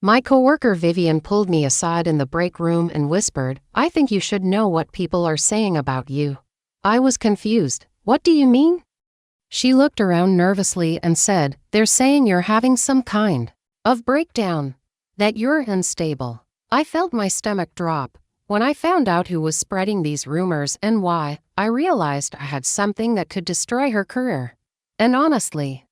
My coworker Vivienne pulled me aside in the break room and whispered, "I think you should know what people are saying about you." I was confused. "What do you mean?" She looked around nervously and said, "They're saying you're having some kind of breakdown, that you're unstable." I felt my stomach drop. When I found out who was spreading these rumors and why, I realized I had something that could destroy her career. And honestly,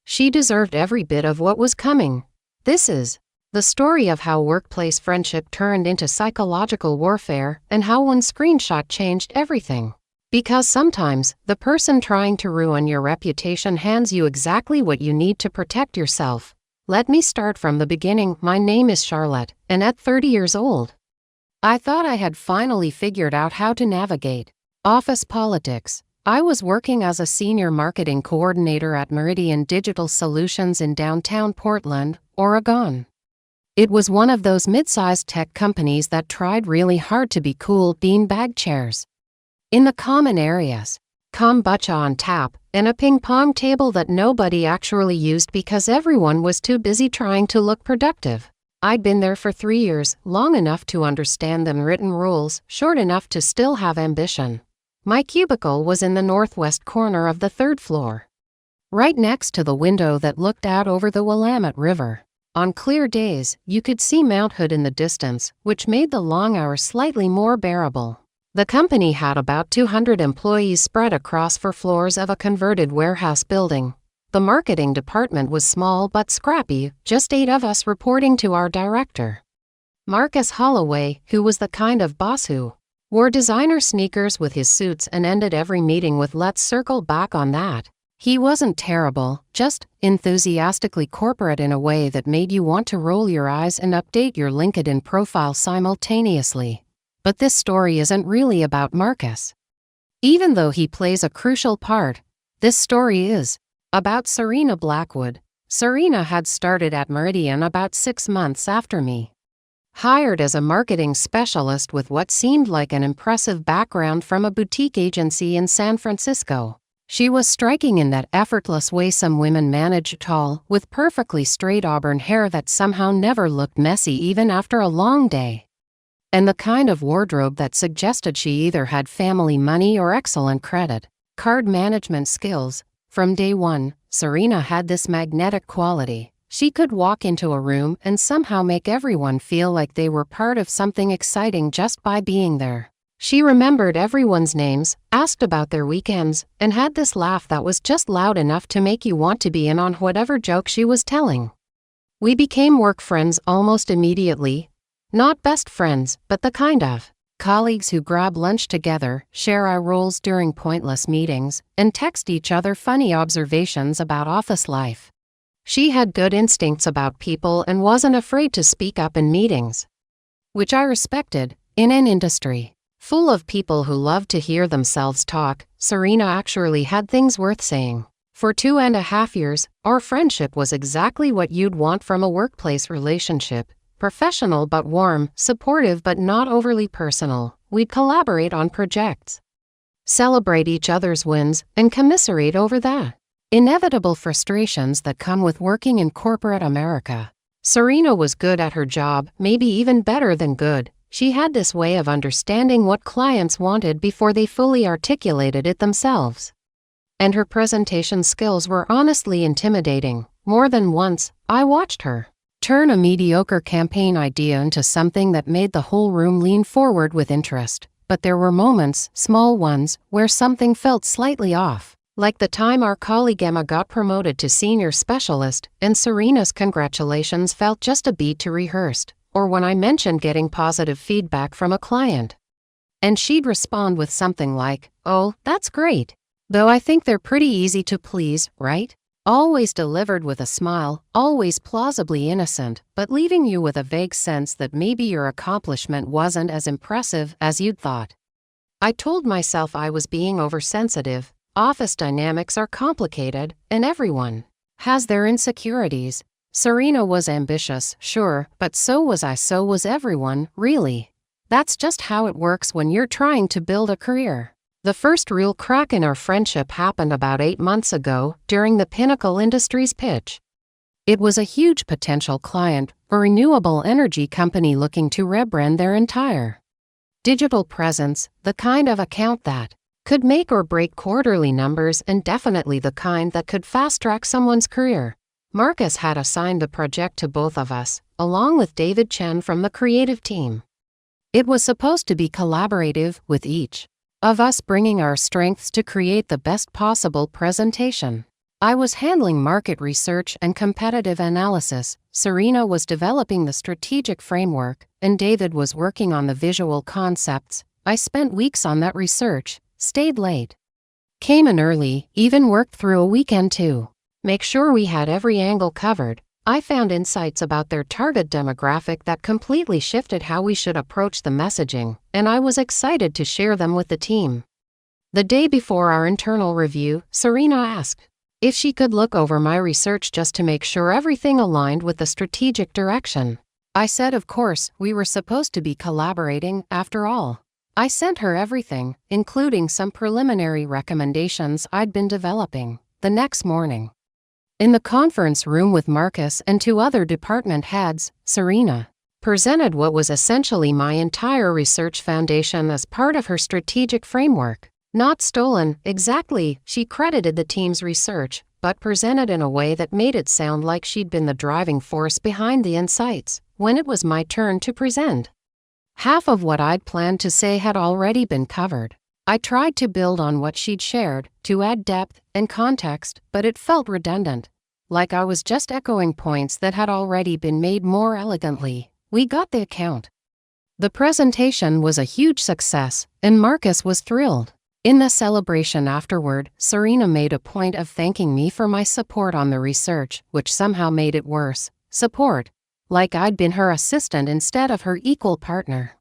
she deserved every bit of what was coming. This is the story of how workplace friendship turned into psychological warfare and how one screenshot changed everything. Because sometimes, the person trying to ruin your reputation hands you exactly what you need to protect yourself. Let me start from the beginning. My name is Charlotte, and at 30 years old, I thought I had finally figured out how to navigate office politics. I was working as a senior marketing coordinator at Meridian Digital Solutions in downtown Portland, Oregon. It was one of those mid-sized tech companies that tried really hard to be cool, beanbag chairs in the common areas, kombucha on tap, and a ping-pong table that nobody actually used because everyone was too busy trying to look productive. I'd been there for 3 years, long enough to understand the unwritten rules, short enough to still have ambition. My cubicle was in the northwest corner of the 3rd floor, right next to the window that looked out over the Willamette River. On clear days, you could see Mount Hood in the distance, which made the long hours slightly more bearable. The company had about 200 employees spread across 4 floors of a converted warehouse building. The marketing department was small but scrappy, just 8 of us reporting to our director, Marcus Holloway, who was the kind of boss who wore designer sneakers with his suits and ended every meeting with "Let's circle back on that." He wasn't terrible, just enthusiastically corporate in a way that made you want to roll your eyes and update your LinkedIn profile simultaneously. But this story isn't really about Marcus. Even though he plays a crucial part, this story is about Serena Blackwood. Serena had started at Meridian about 6 months after me. Hired as a marketing specialist with what seemed like an impressive background from a boutique agency in San Francisco. She was striking in that effortless way some women manage, tall, with perfectly straight auburn hair that somehow never looked messy even after a long day. And the kind of wardrobe that suggested she either had family money or excellent credit card management skills. From day one, Serena had this magnetic quality. She could walk into a room and somehow make everyone feel like they were part of something exciting just by being there. She remembered everyone's names, asked about their weekends, and had this laugh that was just loud enough to make you want to be in on whatever joke she was telling. We became work friends almost immediately. Not best friends, but the kind of colleagues who grab lunch together, share eye rolls during pointless meetings, and text each other funny observations about office life. She had good instincts about people and wasn't afraid to speak up in meetings, which I respected. In an industry full of people who loved to hear themselves talk, Serena actually had things worth saying. For 2.5 years, our friendship was exactly what you'd want from a workplace relationship. Professional but warm, supportive but not overly personal. We'd collaborate on projects, celebrate each other's wins, and commiserate over the inevitable frustrations that come with working in corporate America. Serena was good at her job, maybe even better than good. She had this way of understanding what clients wanted before they fully articulated it themselves. And her presentation skills were honestly intimidating. More than once, I watched her turn a mediocre campaign idea into something that made the whole room lean forward with interest. But there were moments, small ones, where something felt slightly off. Like the time our colleague Emma got promoted to senior specialist, and Serena's congratulations felt just a beat too rehearsed. Or when I mentioned getting positive feedback from a client, and she'd respond with something like, "Oh, that's great. Though I think they're pretty easy to please, right?" Always delivered with a smile, always plausibly innocent, but leaving you with a vague sense that maybe your accomplishment wasn't as impressive as you'd thought. I told myself I was being oversensitive. Office dynamics are complicated, and everyone has their insecurities. Serena was ambitious, sure, but so was I, so was everyone, really. That's just how it works when you're trying to build a career. The first real crack in our friendship happened about 8 months ago, during the Pinnacle Industries pitch. It was a huge potential client, a renewable energy company looking to rebrand their entire digital presence, the kind of account that could make or break quarterly numbers and definitely the kind that could fast-track someone's career. Marcus had assigned the project to both of us, along with David Chen from the creative team. It was supposed to be collaborative, with each of us bringing our strengths to create the best possible presentation. I was handling market research and competitive analysis, Serena was developing the strategic framework, and David was working on the visual concepts. I spent weeks on that research, stayed late, came in early, even worked through a weekend to make sure we had every angle covered. I found insights about their target demographic that completely shifted how we should approach the messaging, and I was excited to share them with the team. The day before our internal review, Serena asked if she could look over my research just to make sure everything aligned with the strategic direction. I said of course, we were supposed to be collaborating, after all. I sent her everything, including some preliminary recommendations I'd been developing. The next morning, in the conference room with Marcus and 2 other department heads, Serena presented what was essentially my entire research foundation as part of her strategic framework. Not stolen, exactly, she credited the team's research, but presented in a way that made it sound like she'd been the driving force behind the insights. When it was my turn to present, half of what I'd planned to say had already been covered. I tried to build on what she'd shared, to add depth and context, but it felt redundant, like I was just echoing points that had already been made more elegantly. We got the account. The presentation was a huge success, and Marcus was thrilled. In the celebration afterward, Serena made a point of thanking me for my support on the research, which somehow made it worse. Support. Like I'd been her assistant instead of her equal partner.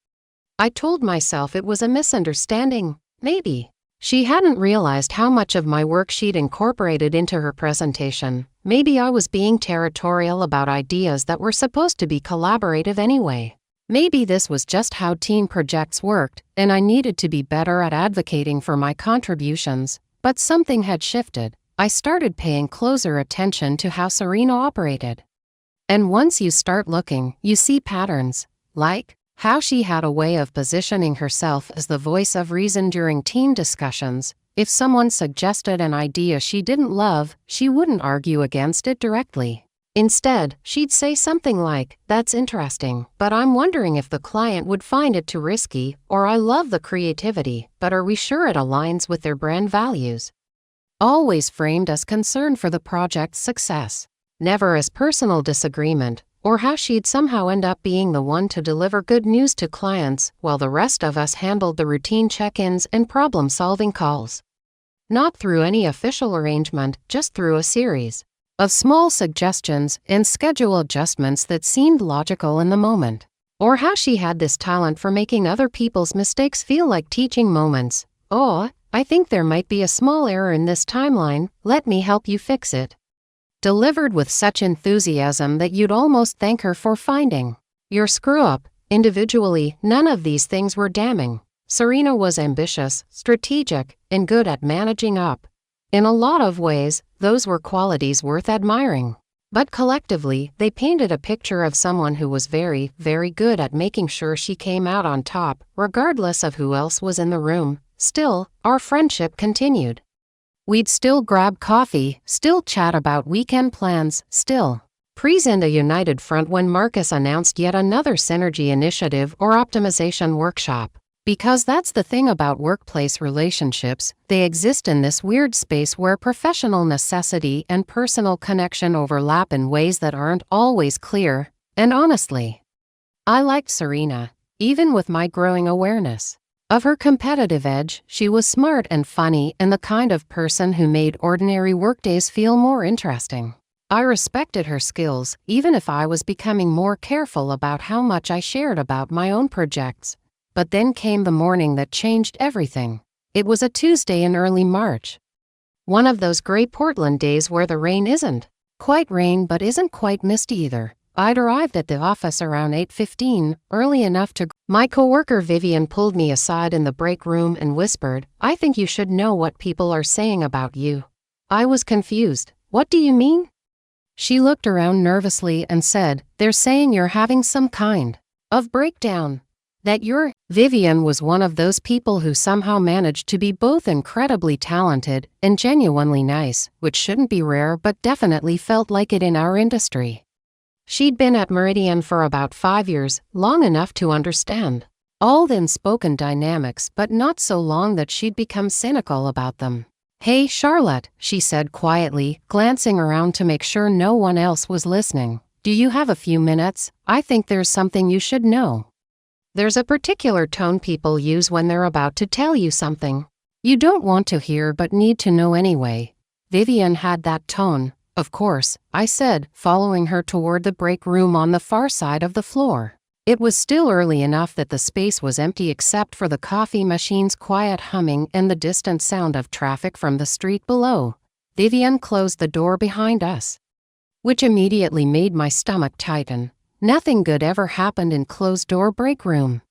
I told myself it was a misunderstanding. Maybe she hadn't realized how much of my work she'd incorporated into her presentation. Maybe I was being territorial about ideas that were supposed to be collaborative anyway. Maybe this was just how team projects worked, and I needed to be better at advocating for my contributions. But something had shifted. I started paying closer attention to how Serena operated. And once you start looking, you see patterns, like how she had a way of positioning herself as the voice of reason during team discussions. If someone suggested an idea she didn't love, she wouldn't argue against it directly. Instead, she'd say something like, "That's interesting, but I'm wondering if the client would find it too risky," or "I love the creativity, but are we sure it aligns with their brand values?" Always framed as concern for the project's success. Never as personal disagreement, or how she'd somehow end up being the one to deliver good news to clients, while the rest of us handled the routine check-ins and problem-solving calls. Not through any official arrangement, just through a series of small suggestions and schedule adjustments that seemed logical in the moment. Or how she had this talent for making other people's mistakes feel like teaching moments. "Oh, I think there might be a small error in this timeline, let me help you fix it." Delivered with such enthusiasm that you'd almost thank her for finding your screw-up. Individually, none of these things were damning. Serena was ambitious, strategic, and good at managing up. In a lot of ways, those were qualities worth admiring. But collectively, they painted a picture of someone who was very, very good at making sure she came out on top, regardless of who else was in the room. Still, our friendship continued. We'd still grab coffee, still chat about weekend plans, still present a united front when Marcus announced yet another synergy initiative or optimization workshop. Because that's the thing about workplace relationships, they exist in this weird space where professional necessity and personal connection overlap in ways that aren't always clear. And honestly, I liked Serena, even with my growing awareness of her competitive edge. She was smart and funny and the kind of person who made ordinary workdays feel more interesting. I respected her skills, even if I was becoming more careful about how much I shared about my own projects. But then came the morning that changed everything. It was a Tuesday in early March. One of those gray Portland days where the rain isn't quite rain but isn't quite mist either. I'd arrived at the office around 8:15, early enough to. My coworker Vivienne pulled me aside in the break room and whispered, "I think you should know what people are saying about you." I was confused. "What do you mean?" She looked around nervously and said, "They're saying you're having some kind of breakdown. That you're..." Vivienne was one of those people who somehow managed to be both incredibly talented and genuinely nice, which shouldn't be rare but definitely felt like it in our industry. She'd been at Meridian for about 5 years, long enough to understand all the unspoken dynamics, but not so long that she'd become cynical about them. "Hey, Charlotte," she said quietly, glancing around to make sure no one else was listening. "Do you have a few minutes? I think there's something you should know." There's a particular tone people use when they're about to tell you something you don't want to hear but need to know anyway. Vivienne had that tone. "Of course," I said, following her toward the break room on the far side of the floor. It was still early enough that the space was empty except for the coffee machine's quiet humming and the distant sound of traffic from the street below. Vivienne closed the door behind us, which immediately made my stomach tighten. Nothing good ever happened in closed-door break room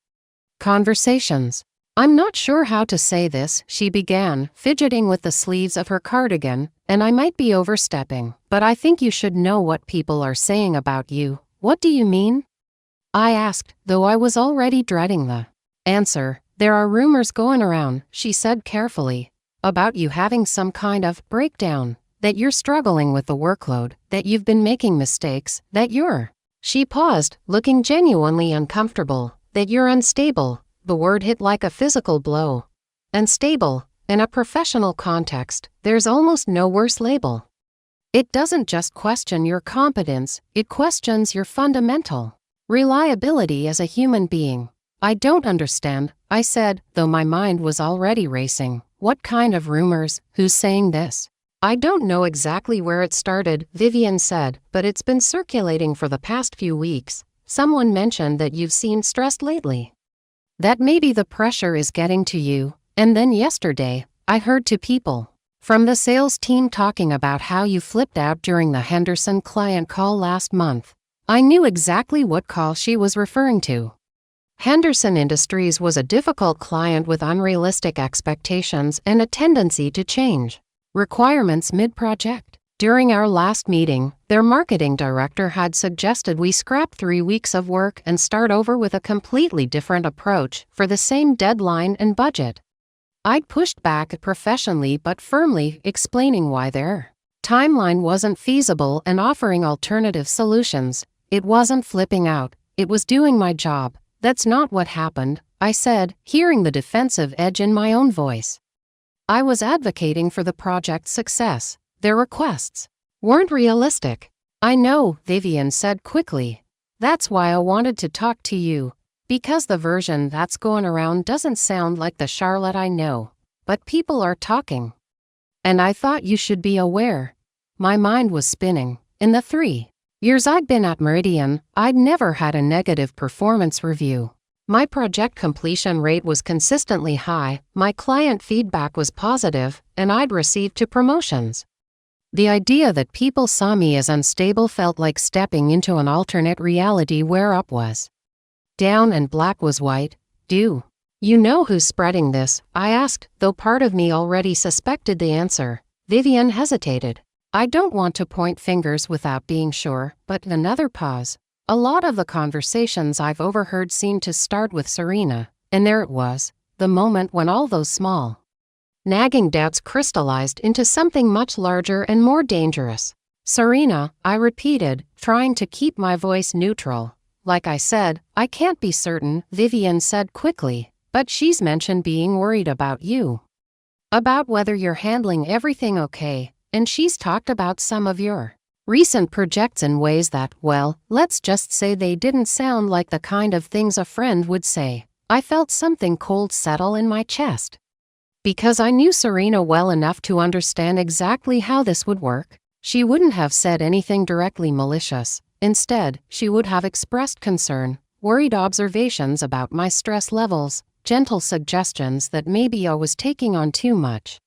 conversations. "I'm not sure how to say this," she began, fidgeting with the sleeves of her cardigan, "and I might be overstepping, but I think you should know what people are saying about you." "What do you mean?" I asked, though I was already dreading the answer. "There are rumors going around," she said carefully, "about you having some kind of breakdown, that you're struggling with the workload, that you've been making mistakes, that you're..." She paused, looking genuinely uncomfortable. "That you're unstable." The word hit like a physical blow. Unstable. In a professional context, there's almost no worse label. It doesn't just question your competence, it questions your fundamental reliability as a human being. "I don't understand," I said, though my mind was already racing. "What kind of rumors? Who's saying this?" "I don't know exactly where it started," Vivienne said, "but it's been circulating for the past few weeks. Someone mentioned that you've seemed stressed lately. That maybe the pressure is getting to you. And then yesterday, I heard 2 people from the sales team talking about how you flipped out during the Henderson client call last month." I knew exactly what call she was referring to. Henderson Industries was a difficult client with unrealistic expectations and a tendency to change requirements mid-project. During our last meeting, their marketing director had suggested we scrap 3 weeks of work and start over with a completely different approach for the same deadline and budget. I'd pushed back professionally but firmly, explaining why their timeline wasn't feasible and offering alternative solutions. It wasn't flipping out, it was doing my job. "That's not what happened," I said, hearing the defensive edge in my own voice. "I was advocating for the project's success. Their requests weren't realistic." "I know," Vivienne said quickly. "That's why I wanted to talk to you. Because the version that's going around doesn't sound like the Charlotte I know. But people are talking. And I thought you should be aware." My mind was spinning. In the 3 years I'd been at Meridian, I'd never had a negative performance review. My project completion rate was consistently high, my client feedback was positive, and I'd received 2 promotions. The idea that people saw me as unstable felt like stepping into an alternate reality where up was down and black was white. "Do you know who's spreading this?" I asked, though part of me already suspected the answer. Vivienne hesitated. "I don't want to point fingers without being sure," but another pause. "A lot of the conversations I've overheard seem to start with Serena." And there it was, the moment when all those small, nagging doubts crystallized into something much larger and more dangerous. "Serena," I repeated, trying to keep my voice neutral. "Like I said, I can't be certain," Vivienne said quickly, "but she's mentioned being worried about you. About whether you're handling everything okay. And she's talked about some of your recent projects in ways that, well, let's just say they didn't sound like the kind of things a friend would say." I felt something cold settle in my chest. Because I knew Serena well enough to understand exactly how this would work. She wouldn't have said anything directly malicious. Instead, she would have expressed concern, worried observations about my stress levels, gentle suggestions that maybe I was taking on too much.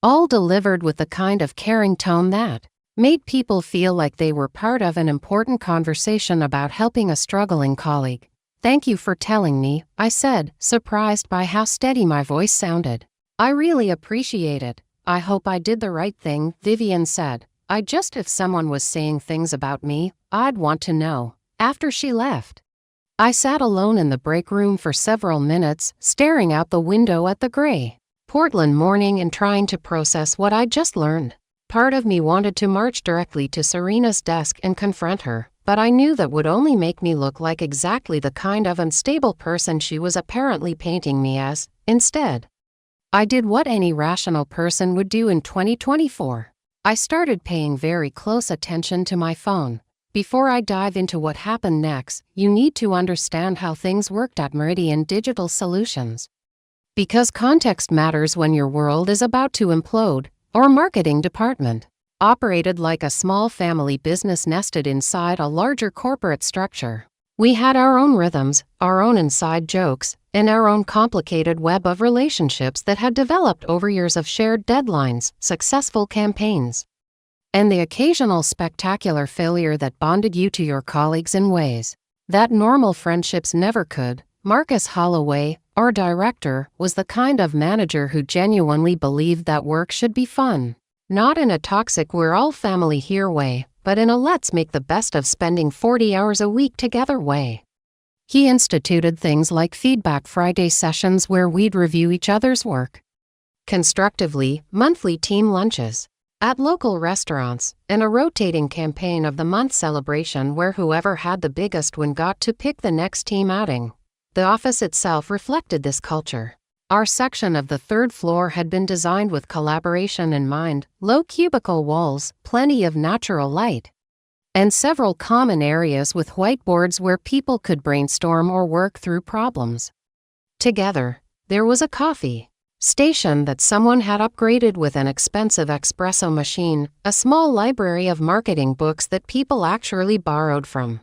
All delivered with the kind of caring tone that made people feel like they were part of an important conversation about helping a struggling colleague. "Thank you for telling me," I said, surprised by how steady my voice sounded. "I really appreciate it. I hope I did the right thing," Vivienne said. If someone was saying things about me, I'd want to know. After she left, I sat alone in the break room for several minutes, staring out the window at the gray Portland morning and trying to process what I'd just learned. Part of me wanted to march directly to Serena's desk and confront her, but I knew that would only make me look like exactly the kind of unstable person she was apparently painting me as. Instead, I did what any rational person would do in 2024. I started paying very close attention to my phone. Before I dive into what happened next, you need to understand how things worked at Meridian Digital Solutions. Because context matters when your world is about to implode. Our marketing department operated like a small family business nested inside a larger corporate structure. We had our own rhythms, our own inside jokes, and our own complicated web of relationships that had developed over years of shared deadlines, successful campaigns, and the occasional spectacular failure that bonded you to your colleagues in ways that normal friendships never could. Marcus Holloway, our director, was the kind of manager who genuinely believed that work should be fun. Not in a toxic we're all family here way, but in a let's make the best of spending 40 hours a week together way. He instituted things like Feedback Friday sessions where we'd review each other's work constructively, monthly team lunches at local restaurants, and a rotating campaign of the month celebration where whoever had the biggest win got to pick the next team outing. The office itself reflected this culture. Our section of the third floor had been designed with collaboration in mind, low cubicle walls, plenty of natural light, and several common areas with whiteboards where people could brainstorm or work through problems together. There was a coffee station that someone had upgraded with an expensive espresso machine, a small library of marketing books that people actually borrowed from,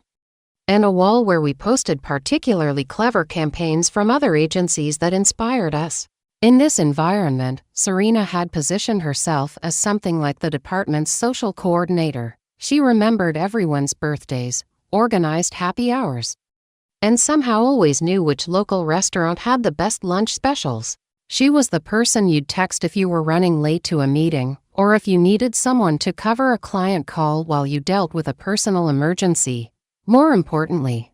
and a wall where we posted particularly clever campaigns from other agencies that inspired us. In this environment, Serena had positioned herself as something like the department's social coordinator. She remembered everyone's birthdays, organized happy hours, and somehow always knew which local restaurant had the best lunch specials. She was the person you'd text if you were running late to a meeting, or if you needed someone to cover a client call while you dealt with a personal emergency. More importantly,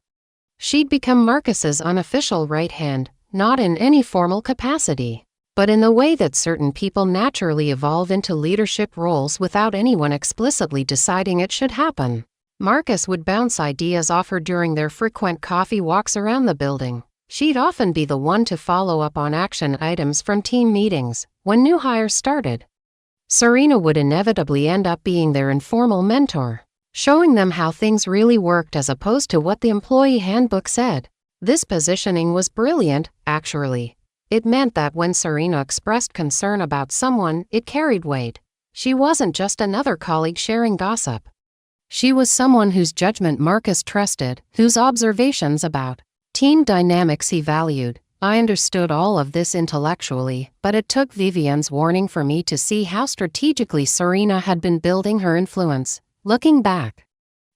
she'd become Marcus's unofficial right hand, not in any formal capacity, but in the way that certain people naturally evolve into leadership roles without anyone explicitly deciding it should happen. Marcus would bounce ideas off her during their frequent coffee walks around the building. She'd often be the one to follow up on action items from team meetings. When new hires started, Serena would inevitably end up being their informal mentor, showing them how things really worked as opposed to what the employee handbook said. This positioning was brilliant, actually. It meant that when Serena expressed concern about someone, it carried weight. She wasn't just another colleague sharing gossip. She was someone whose judgment Marcus trusted, whose observations about team dynamics he valued. I understood all of this intellectually, but it took Vivienne's warning for me to see how strategically Serena had been building her influence. Looking back,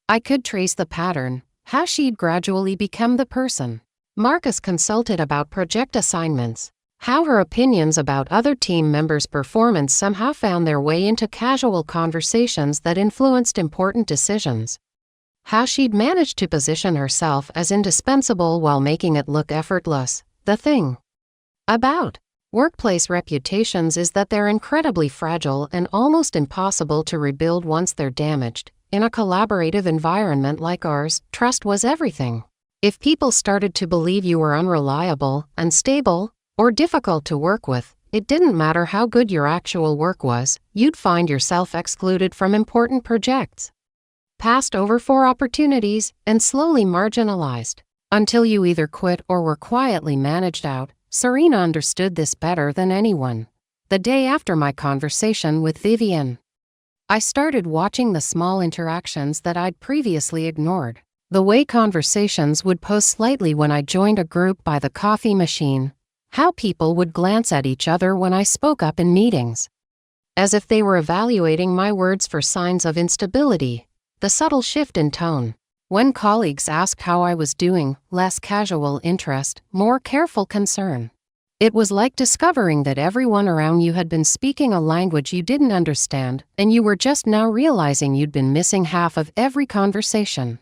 I could trace the pattern, how she'd gradually become the person Marcus consulted about project assignments, how her opinions about other team members' performance somehow found their way into casual conversations that influenced important decisions, how she'd managed to position herself as indispensable while making it look effortless. The thing about workplace reputations is that they're incredibly fragile and almost impossible to rebuild once they're damaged. In a collaborative environment like ours, trust was everything. If people started to believe you were unreliable, unstable, or difficult to work with, it didn't matter how good your actual work was, you'd find yourself excluded from important projects, passed over for opportunities, and slowly marginalized, until you either quit or were quietly managed out. Serena understood this better than anyone. The day after my conversation with Vivienne, I started watching the small interactions that I'd previously ignored. The way conversations would pose slightly when I joined a group by the coffee machine, how people would glance at each other when I spoke up in meetings, as if they were evaluating my words for signs of instability. The subtle shift in tone. When colleagues asked how I was doing, less casual interest, more careful concern. It was like discovering that everyone around you had been speaking a language you didn't understand, and you were just now realizing you'd been missing half of every conversation.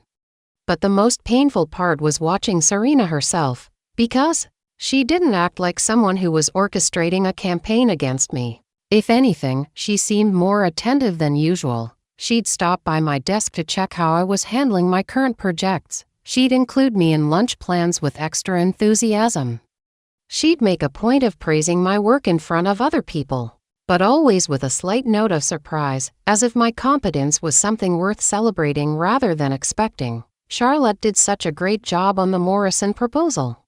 But the most painful part was watching Serena herself, because she didn't act like someone who was orchestrating a campaign against me. If anything, she seemed more attentive than usual. She'd stop by my desk to check how I was handling my current projects. She'd include me in lunch plans with extra enthusiasm. She'd make a point of praising my work in front of other people, but always with a slight note of surprise, as if my competence was something worth celebrating rather than expecting. Charlotte did such a great job on the Morrison proposal.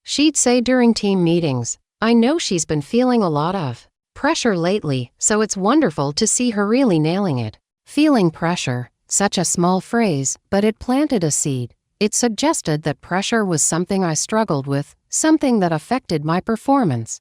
She'd say during team meetings, I know she's been feeling a lot of pressure lately, so it's wonderful to see her really nailing it. Feeling pressure, such a small phrase, but it planted a seed. It suggested that pressure was something I struggled with, something that affected my performance,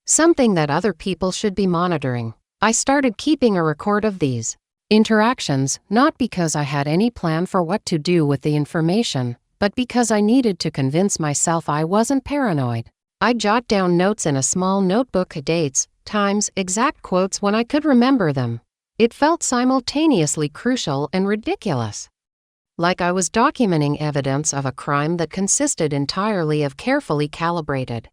something that other people should be monitoring. I started keeping a record of these interactions, not because I had any plan for what to do with the information, but because I needed to convince myself I wasn't paranoid. I'd jot down notes in a small notebook, dates, times, exact quotes when I could remember them. It felt simultaneously crucial and ridiculous. Like I was documenting evidence of a crime that consisted entirely of carefully calibrated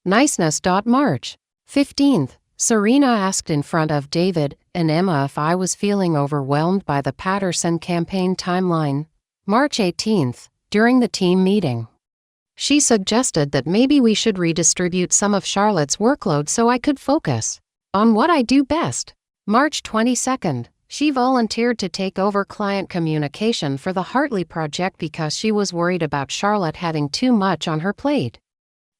niceness. March 15th, Serena asked in front of David and Emma if I was feeling overwhelmed by the Patterson campaign timeline. March 18th, during the team meeting, she suggested that maybe we should redistribute some of Charlotte's workload so I could focus on what I do best. March 22nd, she volunteered to take over client communication for the Hartley project because she was worried about Charlotte having too much on her plate.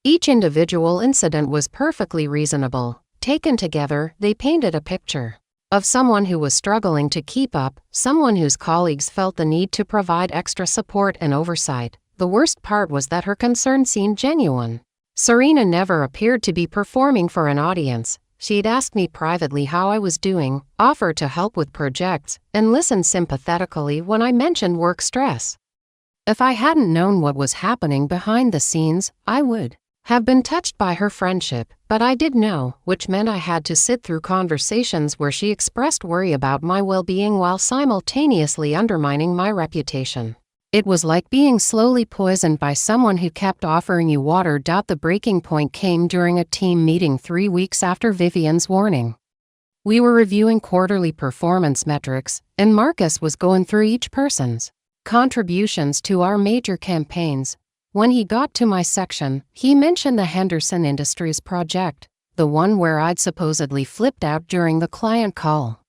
Each individual incident was perfectly reasonable. Taken together, they painted a picture of someone who was struggling to keep up, someone whose colleagues felt the need to provide extra support and oversight. The worst part was that her concern seemed genuine. Serena never appeared to be performing for an audience. She'd ask me privately how I was doing, offer to help with projects, and listen sympathetically when I mentioned work stress. If I hadn't known what was happening behind the scenes, I would have been touched by her friendship, but I did know, which meant I had to sit through conversations where she expressed worry about my well-being while simultaneously undermining my reputation. It was like being slowly poisoned by someone who kept offering you water. The breaking point came during a team meeting 3 weeks after Vivienne's warning. We were reviewing quarterly performance metrics, and Marcus was going through each person's contributions to our major campaigns. When he got to my section, he mentioned the Henderson Industries project, the one where I'd supposedly flipped out during the client call.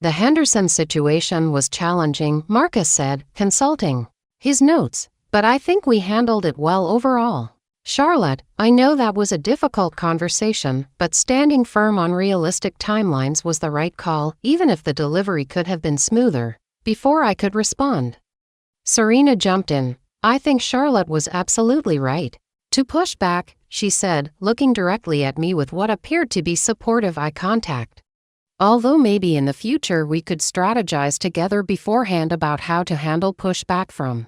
The Henderson situation was challenging, Marcus said, consulting his notes, but I think we handled it well overall. Charlotte, I know that was a difficult conversation, but standing firm on realistic timelines was the right call, even if the delivery could have been smoother. Before I could respond, Serena jumped in. I think Charlotte was absolutely right to push back, she said, looking directly at me with what appeared to be supportive eye contact. Although maybe in the future we could strategize together beforehand about how to handle pushback from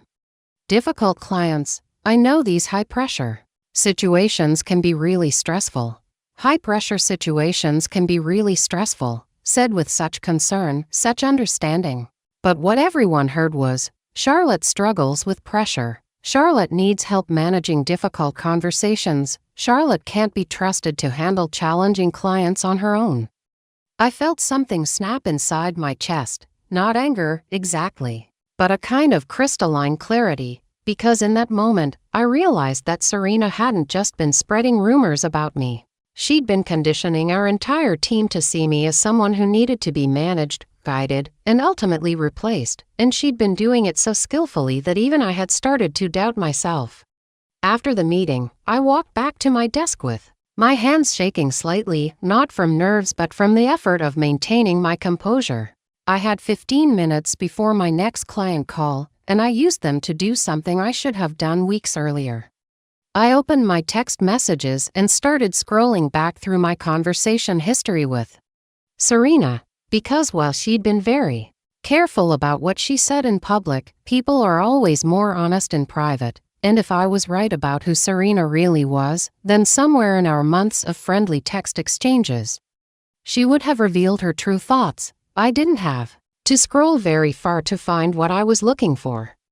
difficult clients. I know these high-pressure situations can be really stressful. High-pressure situations can be really stressful, said with such concern, such understanding. But what everyone heard was, Charlotte struggles with pressure. Charlotte needs help managing difficult conversations. Charlotte can't be trusted to handle challenging clients on her own. I felt something snap inside my chest, not anger, exactly, but a kind of crystalline clarity, because in that moment, I realized that Serena hadn't just been spreading rumors about me. She'd been conditioning our entire team to see me as someone who needed to be managed, guided, and ultimately replaced, and she'd been doing it so skillfully that even I had started to doubt myself. After the meeting, I walked back to my desk with my hands shaking slightly, not from nerves but from the effort of maintaining my composure. I had 15 minutes before my next client call, and I used them to do something I should have done weeks earlier. I opened my text messages and started scrolling back through my conversation history with Serena, because while she'd been very careful about what she said in public, people are always more honest in private. And if I was right about who Serena really was, then somewhere in our months of friendly text exchanges, she would have revealed her true thoughts. I didn't have to scroll very far to find what I was looking for.